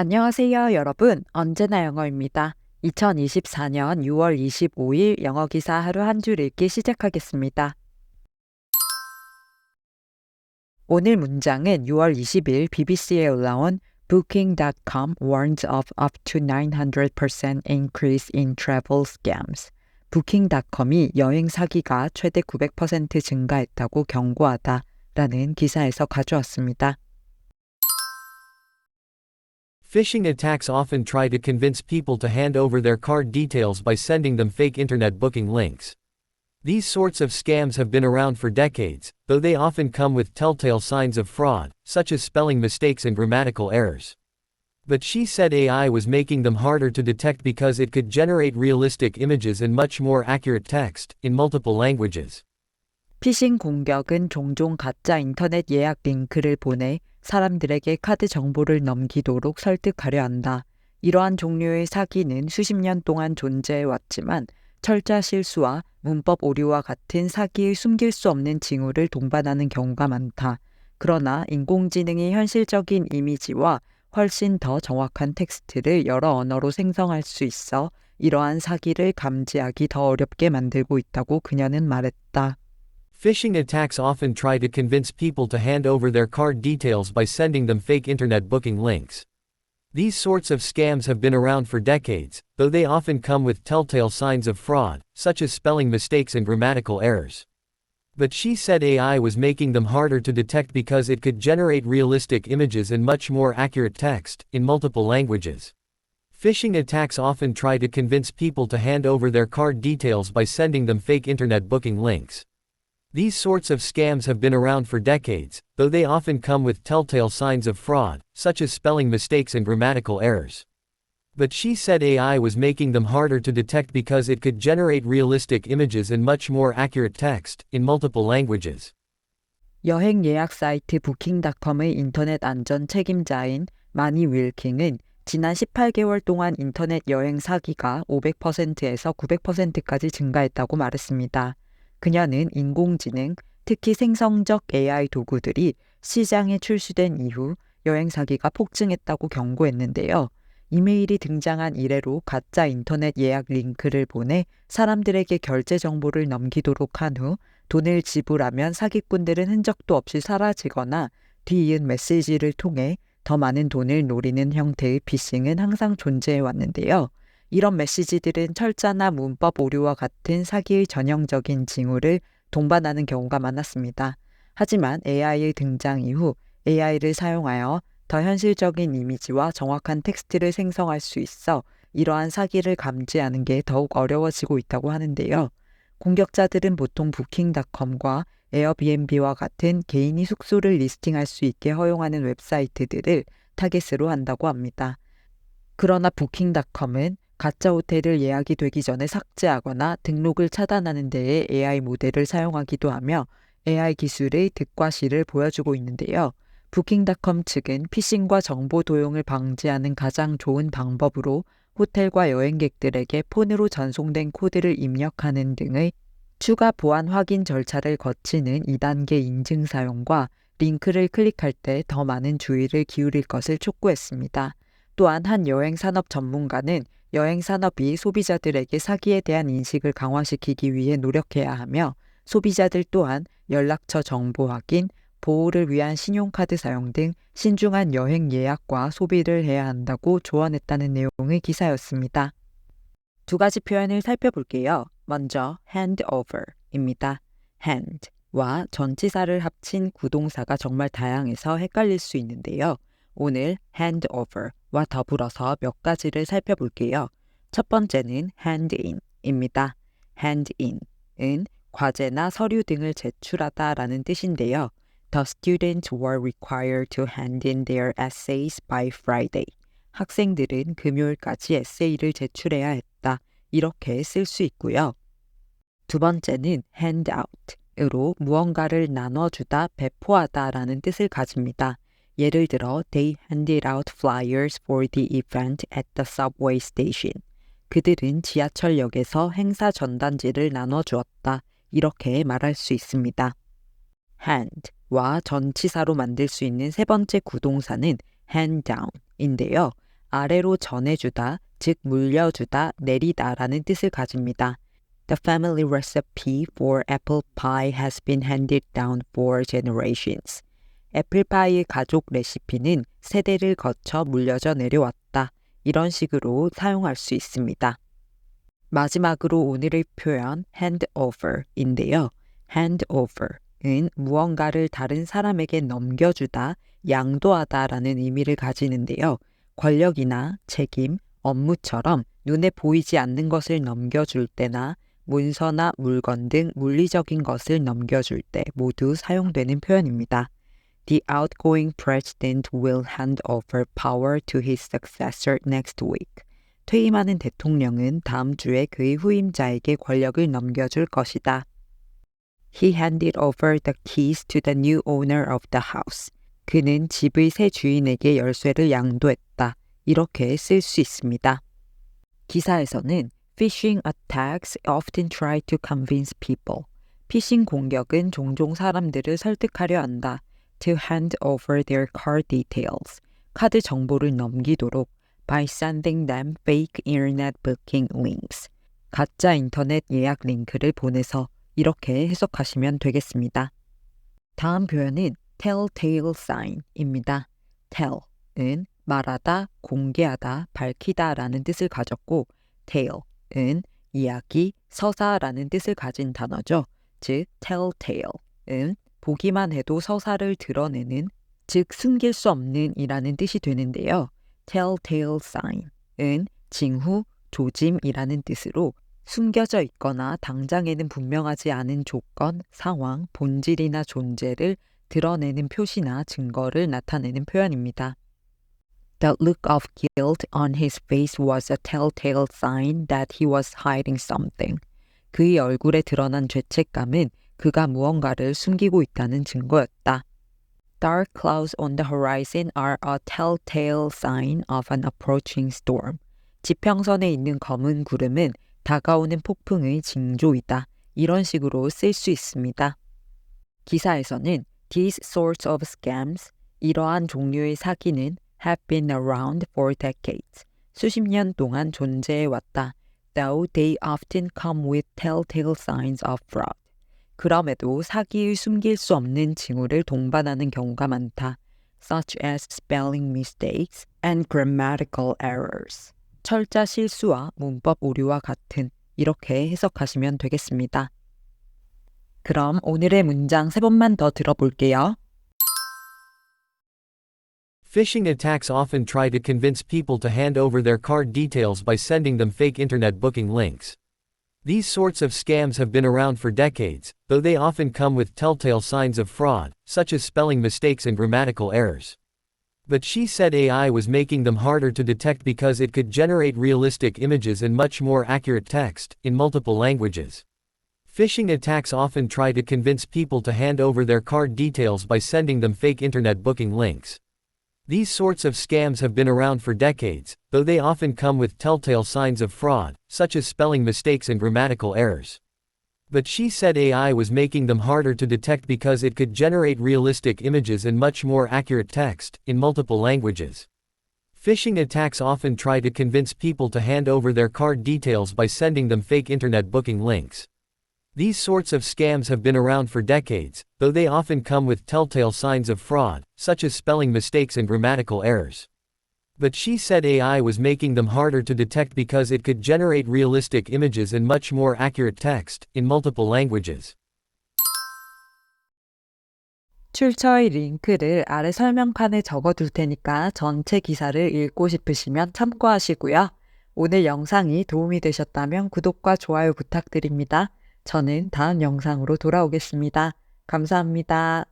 안녕하세요, 여러분. 언제나 영어입니다. 2024년 6월 25일 영어 기사 하루 한 줄 읽기 시작하겠습니다. 오늘 문장은 6월 20일 BBC에 올라온 Booking.com warns of up to 900% increase in travel scams. Booking.com이 여행 사기가 최대 900% 증가했다고 경고하다라는 기사에서 가져왔습니다. Phishing attacks often try to convince people to hand over their card details by sending them fake internet booking links. These sorts of scams have been around for decades, though they often come with telltale signs of fraud, such as spelling mistakes and grammatical errors. But she said AI was making them harder to detect because it could generate realistic images and much more accurate text, in multiple languages. 피싱 공격은 종종 가짜 인터넷 예약 링크를 보내 사람들에게 카드 정보를 넘기도록 설득하려 한다. 이러한 종류의 사기는 수십 년 동안 존재해 왔지만 철자 실수와 문법 오류와 같은 사기의 숨길 수 없는 징후를 동반하는 경우가 많다. 그러나 인공지능이 현실적인 이미지와 훨씬 더 정확한 텍스트를 여러 언어로 생성할 수 있어 이러한 사기를 감지하기 더 어렵게 만들고 있다고 그녀는 말했다. Phishing attacks often try to convince people to hand over their card details by sending them fake internet booking links. These sorts of scams have been around for decades, though they often come with telltale signs of fraud, such as spelling mistakes and grammatical errors. But she said AI was making them harder to detect because it could generate realistic images and much more accurate text, in multiple languages. Phishing attacks often try to convince people to hand over their card details by sending them fake internet booking links. These sorts of scams have been around for decades, though they often come with telltale signs of fraud, such as spelling mistakes and grammatical errors. But she said AI was making them harder to detect because it could generate realistic images and much more accurate text, in multiple languages. 여행 예약 사이트 부킹닷컴의 인터넷 안전 책임자인 마니 윌킹은 지난 18개월 동안 인터넷 여행 사기가 500%에서 900%까지 증가했다고 말했습니다. 그녀는 인공지능, 특히 생성적 AI 도구들이 시장에 출시된 이후 여행 사기가 폭증했다고 경고했는데요. 이메일이 등장한 이래로 가짜 인터넷 예약 링크를 보내 사람들에게 결제 정보를 넘기도록 한 후 돈을 지불하면 사기꾼들은 흔적도 없이 사라지거나 뒤이은 메시지를 통해 더 많은 돈을 노리는 형태의 피싱은 항상 존재해 왔는데요. 이런 메시지들은 철자나 문법 오류와 같은 사기의 전형적인 징후를 동반하는 경우가 많았습니다. 하지만 AI의 등장 이후 AI를 사용하여 더 현실적인 이미지와 정확한 텍스트를 생성할 수 있어 이러한 사기를 감지하는 게 더욱 어려워지고 있다고 하는데요. 공격자들은 보통 부킹닷컴과 에어비앤비와 같은 개인이 숙소를 리스팅할 수 있게 허용하는 웹사이트들을 타겟으로 한다고 합니다. 그러나 부킹닷컴은 가짜 호텔을 예약이 되기 전에 삭제하거나 등록을 차단하는 데에 AI 모델을 사용하기도 하며 AI 기술의 득과 실을 보여주고 있는데요. 부킹닷컴 측은 피싱과 정보 도용을 방지하는 가장 좋은 방법으로 호텔과 여행객들에게 폰으로 전송된 코드를 입력하는 등의 추가 보안 확인 절차를 거치는 2단계 인증 사용과 링크를 클릭할 때 더 많은 주의를 기울일 것을 촉구했습니다. 또한 한 여행 산업 전문가는 여행 산업이 소비자들에게 사기에 대한 인식을 강화시키기 위해 노력해야 하며 소비자들 또한 연락처 정보 확인, 보호를 위한 신용카드 사용 등 신중한 여행 예약과 소비를 해야 한다고 조언했다는 내용의 기사였습니다. 두 가지 표현을 살펴볼게요. 먼저 hand over입니다. hand와 전치사를 합친 구동사가 정말 다양해서 헷갈릴 수 있는데요. 오늘 hand over와 더불어서 몇 가지를 살펴볼게요. 첫 번째는 hand in입니다. hand in은 과제나 서류 등을 제출하다라는 뜻인데요. The students were required to hand in their essays by Friday. 학생들은 금요일까지 에세이를 제출해야 했다. 이렇게 쓸 수 있고요. 두 번째는 hand out으로 무언가를 나눠주다, 배포하다라는 뜻을 가집니다. 예를 들어, they handed out flyers for the event at the subway station. 그들은 지하철역에서 행사 전단지를 나눠주었다. 이렇게 말할 수 있습니다. hand와 전치사로 만들 수 있는 세 번째 구동사는 hand down인데요. 아래로 전해주다, 즉 물려주다, 내리다라는 뜻을 가집니다. The family recipe for apple pie has been handed down for generations. 애플파이 가족 레시피는 세대를 거쳐 물려져 내려왔다. 이런 식으로 사용할 수 있습니다. 마지막으로 오늘의 표현 handover인데요. handover은 무언가를 다른 사람에게 넘겨주다, 양도하다라는 의미를 가지는데요. 권력이나 책임, 업무처럼 눈에 보이지 않는 것을 넘겨줄 때나 문서나 물건 등 물리적인 것을 넘겨줄 때 모두 사용되는 표현입니다. The outgoing president will hand over power to his successor next week. 퇴임하는 대통령은 다음 주에 그의 후임자에게 권력을 넘겨줄 것이다. He handed over the keys to the new owner of the house. 그는 집의 새 주인에게 열쇠를 양도했다. 이렇게 쓸 수 있습니다. 기사에서는 Phishing attacks often try to convince people. 피싱 공격은 종종 사람들을 설득하려 한다. To hand over their card details. 카드 정보를 넘기도록 by sending them fake internet booking links. 가짜 인터넷 예약 링크를 보내서 이렇게 해석하시면 되겠습니다. 다음 표현은 telltale sign입니다. tell은 말하다, 공개하다, 밝히다 라는 뜻을 가졌고 tale은 이야기, 서사라는 뜻을 가진 단어죠. 즉 telltale은 보기만 해도 서사를 드러내는, 즉 숨길 수 없는 이라는 뜻이 되는데요. telltale sign은 징후, 조짐이라는 뜻으로 숨겨져 있거나 당장에는 분명하지 않은 조건, 상황, 본질이나 존재를 드러내는 표시나 증거를 나타내는 표현입니다. The look of guilt on his face was a telltale sign that he was hiding something. 그의 얼굴에 드러난 죄책감은 그가 무언가를 숨기고 있다는 증거였다. Dark clouds on the horizon are a telltale sign of an approaching storm. 지평선에 있는 검은 구름은 다가오는 폭풍의 징조이다. 이런 식으로 쓸 수 있습니다. 기사에서는 These sorts of scams, 이러한 종류의 사기는 have been around for decades. 수십 년 동안 존재해 왔다. Though they often come with telltale signs of fraud. 그럼에도 사기의 숨길 수 없는 징후를 동반하는 경우가 많다. Such as spelling mistakes and grammatical errors. 철자 실수와 문법 오류와 같은, 이렇게 해석하시면 되겠습니다. 그럼 오늘의 문장 3번만 더 들어볼게요. Phishing attacks often try to convince people to hand over their card details by sending them fake internet booking links. These sorts of scams have been around for decades, though they often come with telltale signs of fraud, such as spelling mistakes and grammatical errors. But she said AI was making them harder to detect because it could generate realistic images and much more accurate text, in multiple languages. Phishing attacks often try to convince people to hand over their card details by sending them fake internet booking links. These sorts of scams have been around for decades, though they often come with telltale signs of fraud, such as spelling mistakes and grammatical errors. But she said AI was making them harder to detect because it could generate realistic images and much more accurate text, in multiple languages. Phishing attacks often try to convince people to hand over their card details by sending them fake internet booking links. These sorts of scams have been around for decades, though they often come with telltale signs of fraud, such as spelling mistakes and grammatical errors. But she said AI was making them harder to detect because it could generate realistic images and much more accurate text, in multiple languages. 출처의 링크를 아래 설명칸에 적어둘 테니까 전체 기사를 읽고 싶으시면 참고하시고요. 오늘 영상이 도움이 되셨다면 구독과 좋아요 부탁드립니다. 저는 다음 영상으로 돌아오겠습니다. 감사합니다.